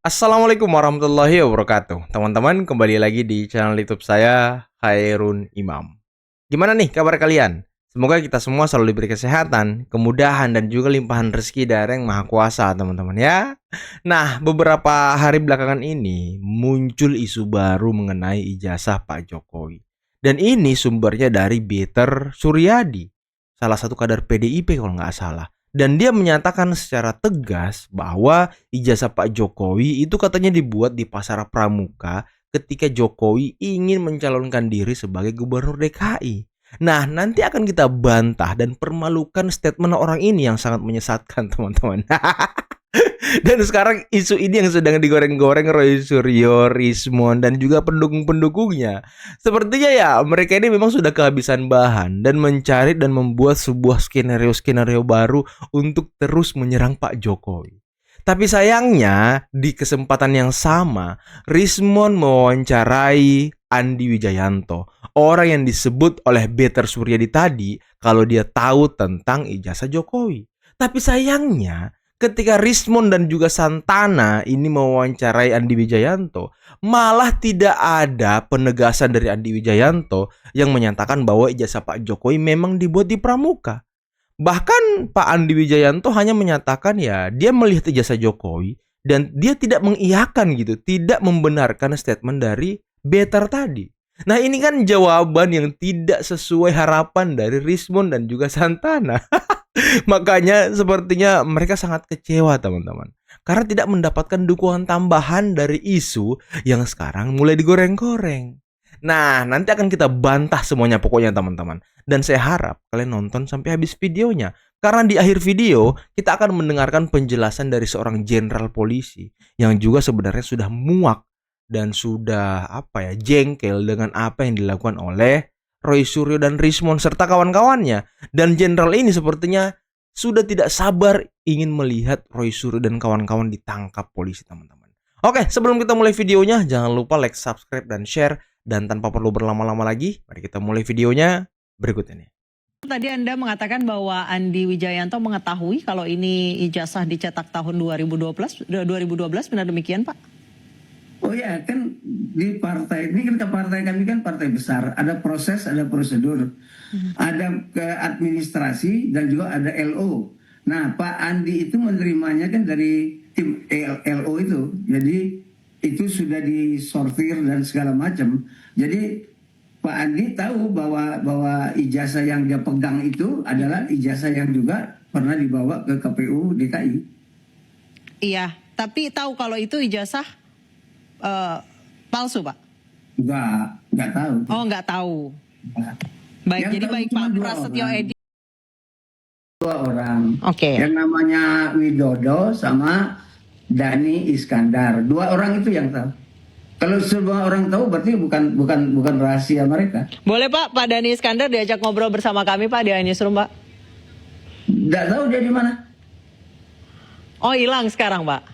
Assalamualaikum warahmatullahi wabarakatuh. Teman-teman, kembali lagi di channel YouTube saya, Khairun Imam. Gimana nih kabar kalian? Semoga kita semua selalu diberi kesehatan, kemudahan, dan juga limpahan rezeki dari Yang Maha Kuasa, teman-teman ya. Nah, beberapa hari belakangan ini muncul isu baru mengenai ijazah Pak Jokowi. Dan ini sumbernya dari Better Suryadi, salah satu kader PDIP kalau nggak salah. Dan dia menyatakan secara tegas bahwa ijazah Pak Jokowi itu katanya dibuat di Pasar Pramuka ketika Jokowi ingin mencalonkan diri sebagai gubernur DKI. Nah, nanti akan kita bantah dan permalukan statement orang ini yang sangat menyesatkan, teman-teman. Dan sekarang isu ini yang sedang digoreng-goreng Roy Suryo, Rismon, dan juga pendukung-pendukungnya. Sepertinya ya mereka ini memang sudah kehabisan bahan dan mencari dan membuat sebuah skenario-skenario baru untuk terus menyerang Pak Jokowi. Tapi sayangnya di kesempatan yang sama Rismon mewawancarai Andi Wijayanto, orang yang disebut oleh Better Suryadi tadi kalau dia tahu tentang ijazah Jokowi. Tapi sayangnya ketika Rismon dan juga Santana ini mewawancarai Andi Wijayanto, malah tidak ada penegasan dari Andi Wijayanto yang menyatakan bahwa ijazah Pak Jokowi memang dibuat di Pramuka. Bahkan Pak Andi Wijayanto hanya menyatakan ya dia melihat ijazah Jokowi dan dia tidak mengiyakan gitu, tidak membenarkan statement dari Better tadi. Nah, ini kan jawaban yang tidak sesuai harapan dari Rismon dan juga Santana. Makanya sepertinya mereka sangat kecewa, teman-teman. Karena tidak mendapatkan dukungan tambahan dari isu yang sekarang mulai digoreng-goreng. Nah, nanti akan kita bantah semuanya pokoknya, teman-teman. Dan saya harap kalian nonton sampai habis videonya. Karena di akhir video kita akan mendengarkan penjelasan dari seorang jenderal polisi yang juga sebenarnya sudah muak dan sudah jengkel dengan apa yang dilakukan oleh Roy Suryo dan Rismon serta kawan-kawannya. Dan jenderal ini sepertinya sudah tidak sabar ingin melihat Roy Suryo dan kawan-kawan ditangkap polisi, teman-teman. Oke, sebelum kita mulai videonya, jangan lupa like, subscribe, dan share. Dan tanpa perlu berlama-lama lagi, mari kita mulai videonya berikut ini. Tadi Anda mengatakan bahwa Andi Wijayanto mengetahui kalau ini ijazah dicetak tahun 2012, benar demikian Pak? Oh ya, kan di partai ini kan partai kami kan partai besar, ada proses, ada prosedur, ada ke administrasi dan juga ada LO. Nah, Pak Andi itu menerimanya kan dari tim LO itu, jadi itu sudah disortir dan segala macam. Jadi Pak Andi tahu bahwa ijazah yang dia pegang itu adalah ijazah yang juga pernah dibawa ke KPU DKI. Iya, tapi tahu kalau itu ijazah palsu, Pak? Enggak tahu. Oh, enggak tahu. Baik, yang jadi baik Pak Prasetyo Edy. Dua orang. Oke. Yang namanya Widodo sama Dani Iskandar. Dua orang itu yang tahu. Kalau semua orang tahu berarti bukan rahasia mereka. Boleh Pak Dani Iskandar diajak ngobrol bersama kami Pak di Newsroom, Pak? Enggak tahu dia di mana. Oh, hilang sekarang, Pak?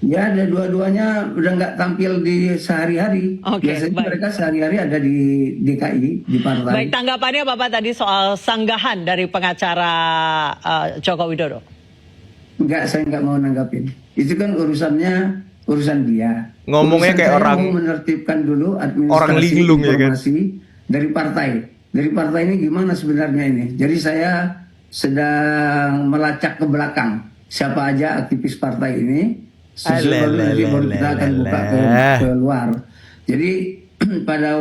Ya, ada dua-duanya udah nggak tampil di sehari-hari. Biasanya baik. Mereka sehari-hari ada di DKI, di partai. Baik, tanggapannya Bapak tadi soal sanggahan dari pengacara Joko Widodo? Enggak, saya nggak mau nanggapin. Itu kan urusan dia. Ngomongnya kayak orang mau menertibkan dulu administrasi orang linglung ya kan? Dari partai. Dari partai ini gimana sebenarnya ini? Jadi saya sedang melacak ke belakang siapa aja aktivis partai ini. Baru kita akan buka ke luar. Jadi pada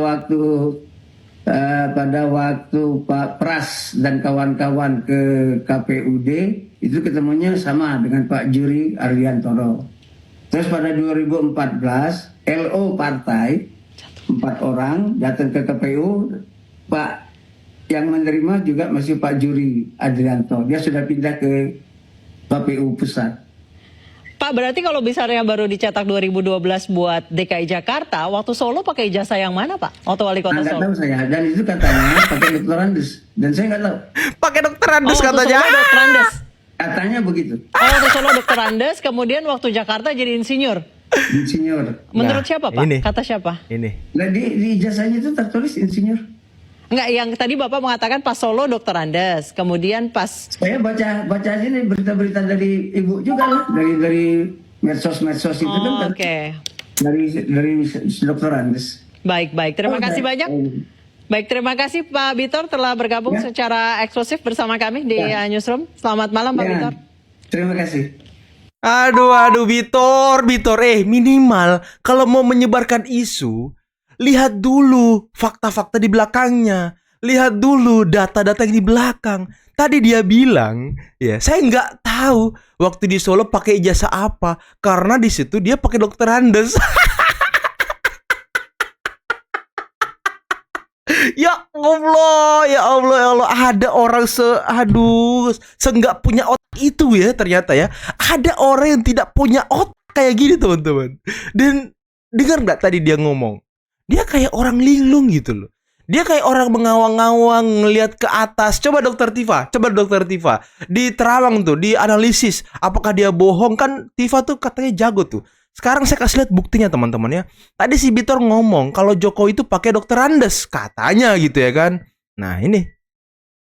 waktu Pak Pras dan kawan-kawan ke KPUD itu ketemunya sama dengan Pak Juri Ardiantoro. Terus pada 2014 LO partai 4 orang datang ke KPU. Pak yang menerima juga masih Pak Juri Ardianto. Dia sudah pindah ke KPU pusat. Pak, berarti kalau misalnya baru dicetak 2012 buat DKI Jakarta, waktu Solo pakai ijazah yang mana Pak? Waktu wali kota Solo? Nggak tahu saya, dan itu katanya pakai dokter Andes, dan saya nggak tahu. Pakai dokter Andes katanya. Solo dokter Andes. Katanya begitu. Oh, waktu Solo dokter Andes, kemudian waktu Jakarta jadi insinyur. Insinyur. Menurut siapa Pak? Ini. Kata siapa? Ini. Nah, di ijazahnya itu tertulis insinyur. Enggak, yang tadi Bapak mengatakan pas Solo dokter Andes, kemudian pas saya baca aja nih berita-berita dari ibu juga lah, dari medsos itu kan Oke. dari Dokter Andes. Baik, terima kasih banyak. Baik, terima kasih Pak Bitor telah bergabung Ya. secara eksklusif bersama kami di Ya. Newsroom. Selamat malam Pak Ya. Bitor. Terima kasih. Aduh, Bitor, minimal kalau mau menyebarkan isu, lihat dulu fakta-fakta di belakangnya. Lihat dulu data-data yang di belakang. Tadi dia bilang, ya saya nggak tahu waktu di Solo pakai ijazah apa, karena di situ dia pakai Dokter Andes. Ya Allah, ada orang nggak punya otak itu ya ternyata ya. Ada orang yang tidak punya otak kayak gini teman-teman. Dan dengar nggak tadi dia ngomong? Dia kayak orang linglung gitu loh. Dia kayak orang mengawang-awang ngelihat ke atas. Coba Dokter Tifa di terawang tuh, di analisis apakah dia bohong. Kan Tifa tuh katanya jago tuh. Sekarang saya kasih lihat buktinya teman-teman ya. Tadi si Bitor ngomong kalau Jokowi itu pakai Dokter Andes katanya gitu ya kan. Nah ini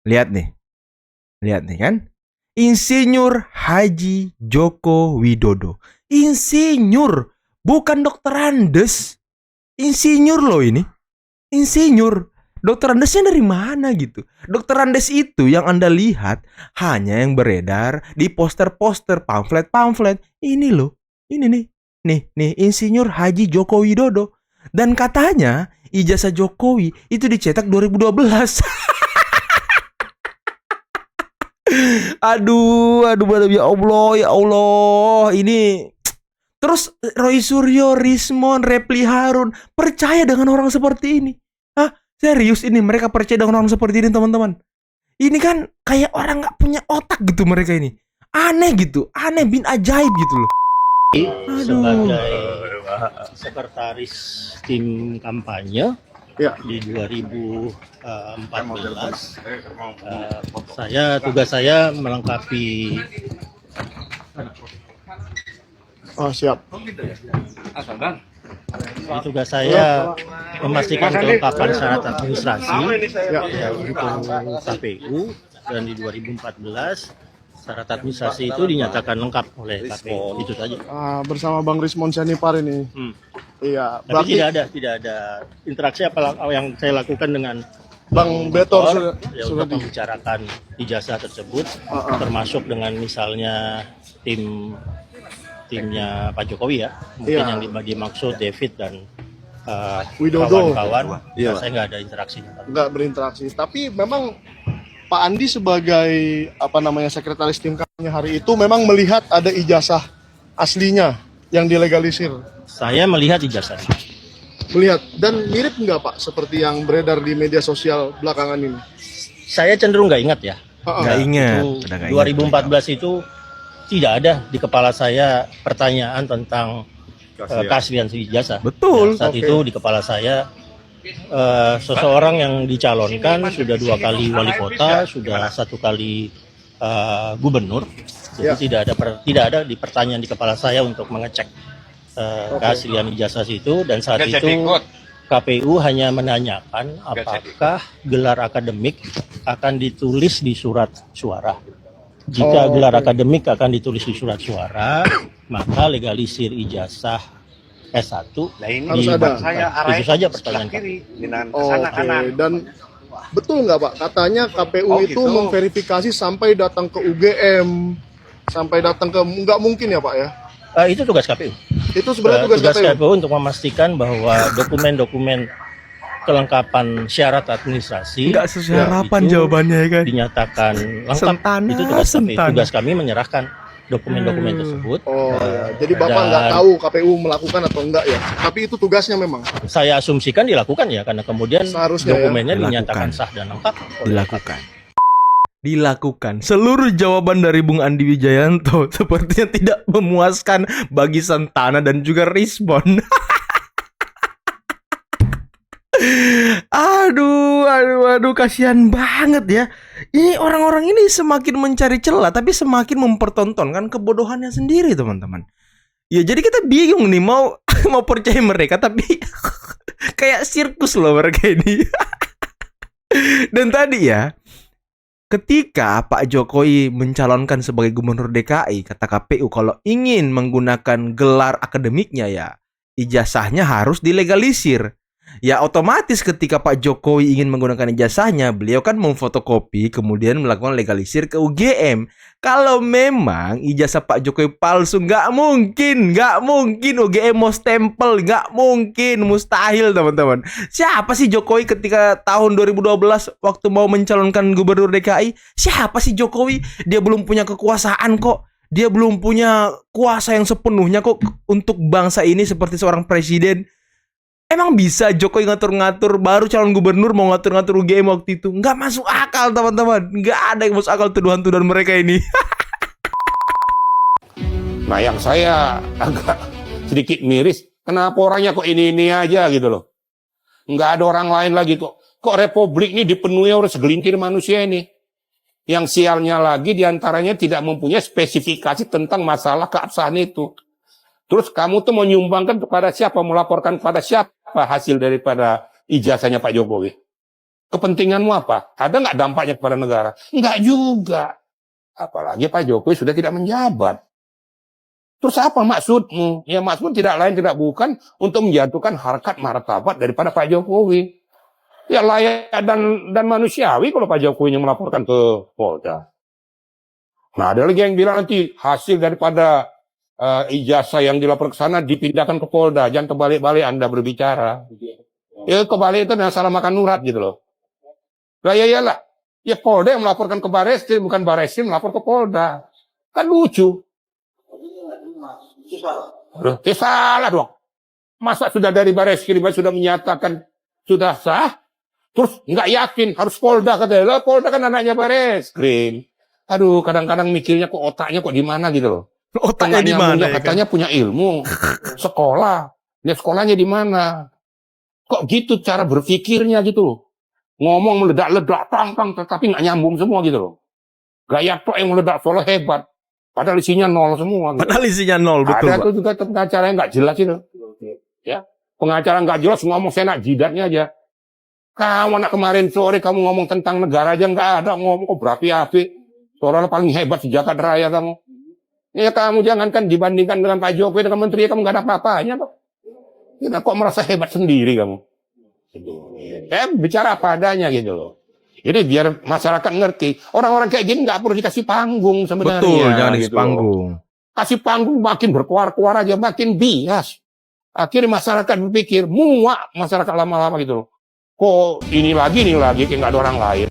lihat nih kan, Insinyur Haji Joko Widodo. Insinyur, bukan Dokter Andes. Insinyur loh ini. Insinyur. Dokter Andesnya dari mana gitu? Dokter Andes itu yang Anda lihat hanya yang beredar di poster-poster, pamflet-pamflet. Ini loh. Ini nih. Nih, Insinyur Haji Joko Widodo. Dan katanya ijazah Jokowi itu dicetak 2012. Aduh, ya Allah. Ini terus Roy Suryo, Rismon, Repli Harun percaya dengan orang seperti ini. Hah? Serius ini mereka percaya dengan orang seperti ini teman-teman. Ini kan kayak orang gak punya otak gitu mereka ini. Aneh gitu, aneh bin ajaib gitu loh. Sebagai sekretaris tim kampanye di 2014, tugas saya melengkapi tugas saya memastikan kelengkapan syarat administrasi untuk KPU, dan di 2014 syarat administrasi itu dinyatakan lengkap oleh KPU. Itu saja. Bersama Bang Rismon Sianipar ini. Iya. Tapi tidak ada interaksi apa yang saya lakukan dengan Bang Betor untuk membicarakan ijazah tersebut, termasuk dengan misalnya timnya Pak Jokowi ya, mungkin yang dimaksud David dan Widodo. kawan-kawan. Saya nggak ada interaksi. Nggak berinteraksi. Tapi memang Pak Andi sebagai sekretaris tim kampanye hari itu memang melihat ada ijazah aslinya yang dilegalisir. Saya melihat ijazahnya. Melihat dan mirip nggak Pak seperti yang beredar di media sosial belakangan ini? Saya cenderung nggak ingat ya. Nggak ingat. Itu 2014 itu tidak ada di kepala saya pertanyaan tentang keaslian ijazah. Betul. Saat itu di kepala saya seseorang yang dicalonkan sudah 2 kali wali kota, sudah 1 kali gubernur. Jadi tidak ada di pertanyaan di kepala saya untuk mengecek keaslian ijazah itu. Dan saat itu KPU hanya menanyakan apakah gelar akademik akan ditulis di surat suara. Jika gelar akademik akan ditulis di surat suara, maka legalisir ijazah S1 harus ada. Itu saja pertanyaan. Dan betul nggak Pak? Katanya KPU itu memverifikasi sampai datang ke UGM, sampai datang ke nggak mungkin ya Pak ya? Itu tugas KPU. Itu sebenarnya tugas KPU untuk memastikan bahwa dokumen-dokumen kelengkapan syarat administrasi nggak sesuai harapan jawabannya ya kan. Dinyatakan lengkap. Itu tugas KPU. Tugas kami menyerahkan dokumen-dokumen tersebut. Jadi Bapak nggak tahu KPU melakukan atau enggak ya? Tapi itu tugasnya memang. Saya asumsikan dilakukan ya, karena kemudian seharusnya dokumennya ya. dinyatakan sah dan lengkap. Dilakukan. Seluruh jawaban dari Bung Andi Wijayanto sepertinya tidak memuaskan bagi Santana dan juga Rismon. Aduh, kasihan banget ya. Ini orang-orang ini semakin mencari celah, tapi semakin mempertontonkan kebodohannya sendiri, teman-teman. Ya, jadi kita bingung nih mau percaya mereka, tapi kayak sirkus loh mereka ini. Dan tadi ya, Ketika Pak Jokowi mencalonkan sebagai gubernur DKI, kata KPU kalau ingin menggunakan gelar akademiknya ya ijazahnya harus dilegalisir. Ya otomatis ketika Pak Jokowi ingin menggunakan ijazahnya, beliau kan memfotokopi kemudian melakukan legalisir ke UGM. Kalau memang ijazah Pak Jokowi palsu, nggak mungkin UGM mau stempel, nggak mungkin, mustahil teman-teman. Siapa sih Jokowi ketika tahun 2012 waktu mau mencalonkan gubernur DKI? Siapa sih Jokowi? Dia belum punya kekuasaan kok. Dia belum punya kuasa yang sepenuhnya kok untuk bangsa ini seperti seorang presiden. Emang bisa Jokowi ngatur-ngatur, baru calon gubernur mau ngatur-ngatur UGM waktu itu? Nggak masuk akal teman-teman. Nggak ada yang masuk akal tuduhan-tuduhan mereka ini. Nah yang saya agak sedikit miris, kenapa orangnya kok ini aja gitu loh. Nggak ada orang lain lagi kok. Kok Republik ini dipenuhi oleh segelintir manusia ini. Yang sialnya lagi diantaranya tidak mempunyai spesifikasi tentang masalah keabsahan itu. Terus kamu tuh mau nyumbangkan kepada siapa, melaporkan kepada siapa hasil daripada ijazahnya Pak Jokowi? Kepentinganmu apa? Ada nggak dampaknya kepada negara? Nggak juga. Apalagi Pak Jokowi sudah tidak menjabat. Terus apa maksudmu? Ya maksudmu tidak lain tidak bukan untuk menjatuhkan harkat martabat daripada Pak Jokowi. Ya layak dan manusiawi kalau Pak Jokowi yang melaporkan ke Polda. Nah ada lagi yang bilang nanti hasil daripada ijazah yang dilaporkan ke sana dipindahkan ke Polda. Jangan kebalik-balik Anda berbicara. Ya kebalik itu salah makan urat gitu loh. Lah ya iyalah. Ya Polda yang melaporkan ke Barreskrim, bukan Barreskrim melapor ke Polda. Kan lucu. Ya salah dong. Masa sudah dari Barreskrim sudah menyatakan sudah sah, terus nggak yakin harus Polda katanya. Lah Polda kan anaknya Barreskrim. Aduh, kadang-kadang mikirnya kok otaknya kok di mana gitu loh. Otaknya di mana ya katanya kan? punya ilmu, sekolah. Dia sekolahnya di mana? Kok gitu cara berpikirnya gitu loh. Ngomong meledak-ledak, tang-tang, tapi nggak nyambung semua gitu loh. Gaya tok yang meledak soalnya hebat. Padahal isinya nol semua. Gitu. Padahal isinya nol, betul Ada Pak. tuh juga pengacara yang nggak jelas itu. Ya, pengacara nggak jelas ngomong senak jidatnya aja. Kamu anak kemarin sore kamu ngomong tentang negara aja nggak ada ngomong kok berapi-api. Seolah paling hebat sejagat raya kamu. Ya kamu jangankan dibandingkan dengan Pak Jokowi dengan menteri kamu nggak ada apa-apanya kok. Ya, kok merasa hebat sendiri kamu. Bicara apa adanya gitu loh. Jadi biar masyarakat ngerti. Orang-orang kayak gini nggak perlu dikasih panggung sebenarnya. Betul, jangan dikasih gitu. panggung. Kasih panggung makin berkuar-kuar aja, makin bias. Akhirnya masyarakat berpikir, muak masyarakat lama-lama gitu loh. Kok ini lagi, kayak nggak ada orang lain.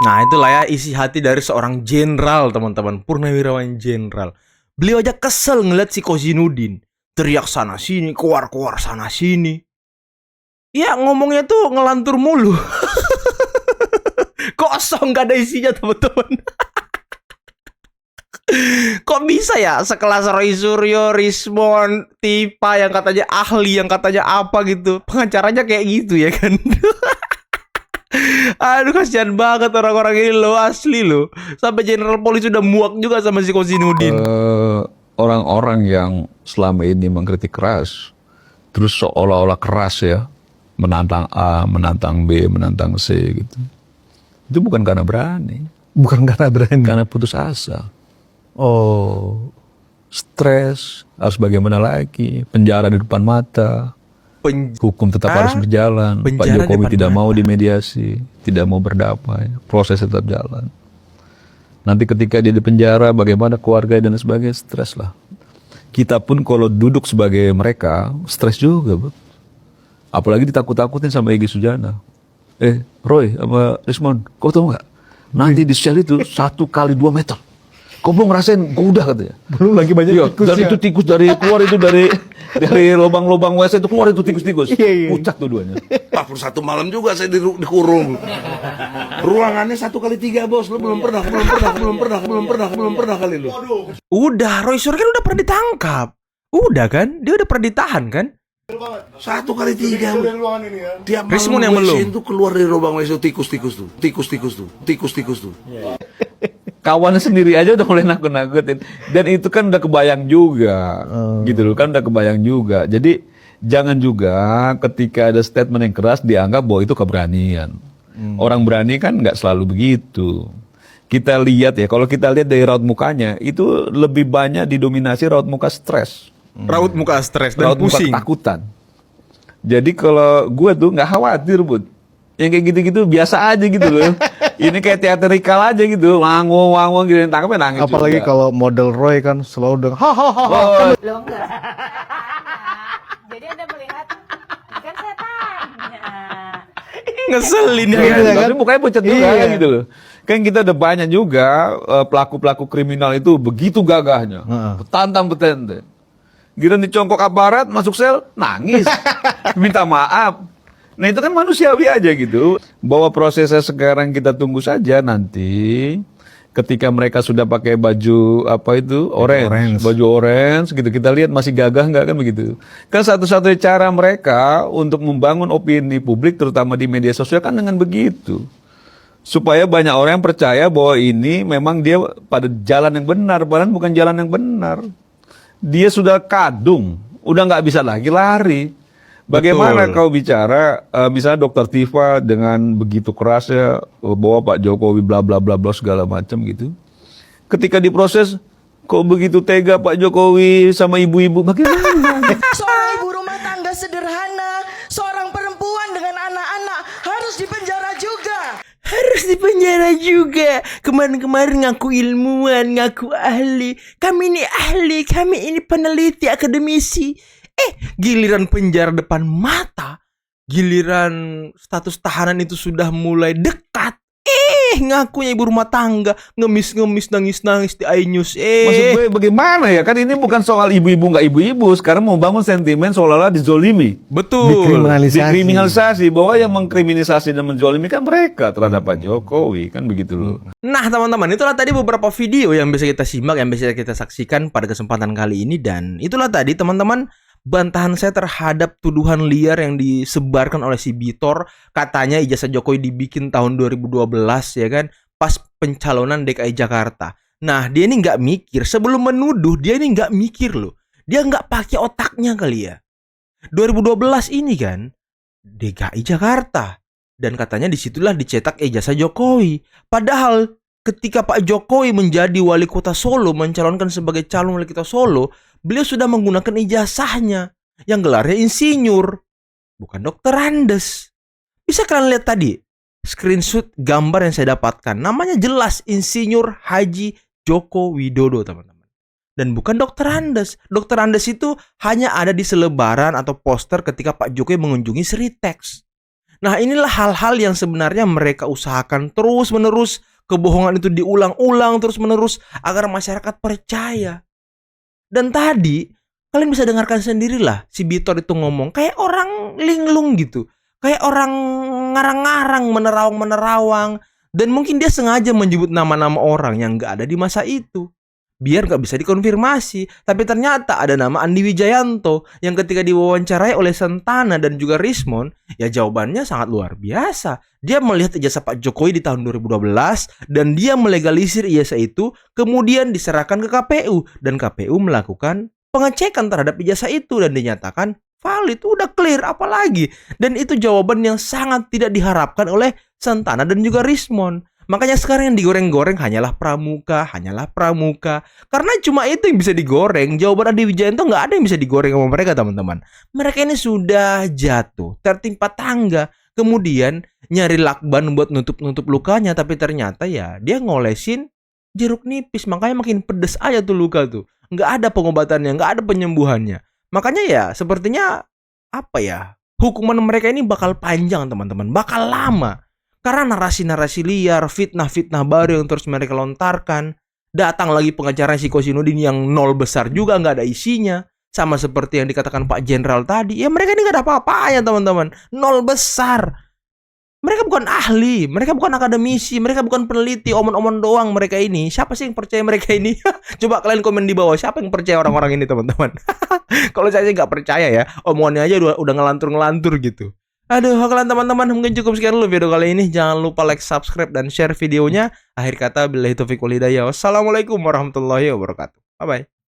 Nah itulah ya isi hati dari seorang jenderal teman-teman, purnawirawan jenderal. Beliau aja kesel ngeliat si Kozinudin teriak sana sini, keluar sana sini. Ya ngomongnya tuh ngelantur mulu. Kosong gak ada isinya teman-teman. Kok bisa ya sekelas Roy Suryo, Rismon, Tipa yang katanya ahli, yang katanya apa gitu, pengacaranya kayak gitu ya kan. Aduh kasihan banget orang-orang ini loh, asli loh. Sampai General Polisi udah muak juga sama si Kozinudin. Orang-orang yang selama ini mengkritik keras, terus seolah-olah keras ya, menantang A, menantang B, menantang C gitu. Itu bukan karena berani. Bukan karena berani. Karena putus asa. Oh. Stres, harus bagaimana lagi, penjara di depan mata. Hukum tetap harus berjalan. Pak Jokowi tidak mau dimediasi, tidak mau berdamai, proses tetap jalan. Nanti ketika dia di penjara, bagaimana keluarga dan sebagainya, stres lah. Kita pun kalau duduk sebagai mereka, stres juga, Bud. Apalagi ditakut-takutin sama Egy Sujana. Roy sama Rismon, kau tahu nggak? Nanti di sel itu 1 kali 2 meter. Kau mau ngerasain kuda katanya. Belum lagi banyak tikusnya. Dan itu tikus dari keluar itu dari lubang-lubang WC itu keluar itu tikus-tikus. Iya. Pucat tuh-duanya. 41 malam juga saya dikurung. Ruangannya 1 kali 3 bos. Lu belum pernah kali lu. Udah, Roy Suryo kan udah pernah ditangkap. Udah kan? Dia udah pernah ditahan kan? 1 kali 3 lu. Tiap Rismon malam yang belum. WC itu keluar dari lubang WC tikus-tikus tuh. Kawannya sendiri aja udah mulai nakut-nakutin. Dan itu kan udah kebayang juga. Gitu loh, kan udah kebayang juga. Jadi jangan juga ketika ada statement yang keras dianggap bahwa itu keberanian. Orang berani kan nggak selalu begitu. kita lihat ya, kalau kita lihat dari raut mukanya itu lebih banyak didominasi raut muka stres, Raut muka stres dan raut muka pusing. ketakutan. Jadi kalau gue tuh nggak khawatir, Bud. Yang kayak gitu-gitu biasa aja gitu loh. Ini kayak teatrikal aja gitu, wangong gitu, tangkapnya nangis. Apalagi juga. kalau model Roy kan selalu dengan hahaha. Oh, Lo enggak. Jadi Anda melihat kan saya tanya. Ngeselin ya iya, kan? tapi mukanya pucat juga Iya. gitu loh. Kan kita udah banyak juga pelaku-pelaku kriminal itu begitu gagahnya, petantang petente. Giliran dicongkok aparat masuk sel nangis, minta maaf. Nah itu kan manusiawi aja gitu. Bahwa prosesnya sekarang kita tunggu saja nanti ketika mereka sudah pakai baju apa itu orange, baju orange gitu, kita lihat masih gagah nggak kan begitu. Kan satu-satunya cara mereka untuk membangun opini publik terutama di media sosial kan dengan begitu. Supaya banyak orang yang percaya bahwa ini memang dia pada jalan yang benar, padahal bukan jalan yang benar. Dia sudah kadung, udah nggak bisa lagi lari. Bagaimana kau bicara, misalnya Dokter Tifa dengan begitu kerasnya bahwa Pak Jokowi bla bla bla bla segala macam gitu. Ketika diproses, kok begitu tega Pak Jokowi sama ibu-ibu? Bagaimana? Seorang ibu rumah tangga sederhana, seorang perempuan dengan anak-anak harus dipenjara juga. Harus dipenjara juga. Kemarin-kemarin ngaku ilmuwan, ngaku ahli. Kami ini peneliti akademisi. Giliran penjara depan mata, giliran status tahanan itu sudah mulai dekat. Ngakunya ibu rumah tangga, ngemis-ngemis, nangis-nangis di iNews. Maksud gue bagaimana ya? Kan ini bukan soal ibu-ibu nggak ibu-ibu. Sekarang mau bangun sentimen seolah-olah dizolimi. Betul. Dikriminalisasi. Bahwa yang mengkriminalisasi dan menzolimi kan mereka terhadap Pak Jokowi. Kan begitu loh. Nah teman-teman, itulah tadi beberapa video yang bisa kita simak, yang bisa kita saksikan pada kesempatan kali ini. Dan itulah tadi teman-teman bantahan saya terhadap tuduhan liar yang disebarkan oleh si Bitor. Katanya ijazah Jokowi dibikin tahun 2012 ya kan, pas pencalonan DKI Jakarta. Nah dia ini nggak mikir, sebelum menuduh dia ini nggak mikir loh. Dia nggak pakai otaknya kali ya. 2012 ini kan DKI Jakarta, dan katanya disitulah dicetak ijazah Jokowi. Padahal ketika Pak Jokowi menjadi wali kota Solo, mencalonkan sebagai calon wali kota Solo, beliau sudah menggunakan ijazahnya yang gelarnya insinyur, bukan dokter Andes. Bisa kalian lihat tadi screenshot gambar yang saya dapatkan, namanya jelas Insinyur Haji Joko Widodo teman-teman, dan bukan dokter Andes. Dokter Andes itu hanya ada di selebaran atau poster ketika Pak Jokowi mengunjungi Sritex. Nah inilah hal-hal yang sebenarnya mereka usahakan terus-menerus. Kebohongan itu diulang-ulang terus-menerus agar masyarakat percaya. Dan tadi kalian bisa dengarkan sendirilah si Bitor itu ngomong kayak orang linglung gitu, kayak orang ngarang-ngarang, menerawang-menerawang. Dan mungkin dia sengaja menyebut nama-nama orang yang gak ada di masa itu biar gak bisa dikonfirmasi. Tapi ternyata ada nama Andi Wijayanto yang ketika diwawancarai oleh Sentana dan juga Rismon, ya jawabannya sangat luar biasa. Dia melihat ijazah Pak Jokowi di tahun 2012 dan dia melegalisir ijazah itu, kemudian diserahkan ke KPU dan KPU melakukan pengecekan terhadap ijazah itu dan dinyatakan valid, udah clear, apalagi. Dan itu jawaban yang sangat tidak diharapkan oleh Sentana dan juga Rismon. Makanya sekarang yang digoreng-goreng hanyalah pramuka. Karena cuma itu yang bisa digoreng. Jawaban Andi Wijayanto nggak ada yang bisa digoreng sama mereka teman-teman. Mereka ini sudah jatuh, tertimpa tangga. Kemudian nyari lakban buat nutup-nutup lukanya. Tapi ternyata ya dia ngolesin jeruk nipis. Makanya makin pedes aja tuh luka tuh. Nggak ada pengobatannya, nggak ada penyembuhannya. Makanya ya sepertinya apa ya, hukuman mereka ini bakal panjang teman-teman. Bakal lama. Karena narasi-narasi liar, fitnah-fitnah baru yang terus mereka lontarkan. Datang lagi pengacara si Kosinudin yang nol besar juga, nggak ada isinya. Sama seperti yang dikatakan Pak Jenderal tadi. Ya mereka ini nggak ada apa-apanya teman-teman. Nol besar. Mereka bukan ahli, mereka bukan akademisi, mereka bukan peneliti, omon-omon doang mereka ini. Siapa sih yang percaya mereka ini? Coba kalian komen di bawah, siapa yang percaya orang-orang ini teman-teman? Kalau saya sih nggak percaya ya, omongannya aja udah ngelantur-ngelantur gitu. Aduh, kalian teman-teman, mungkin cukup sekian dulu video kali ini. Jangan lupa like, subscribe, dan share videonya. Akhir kata, billahi taufiq wal hidayah. Wassalamualaikum warahmatullahi wabarakatuh. Bye-bye.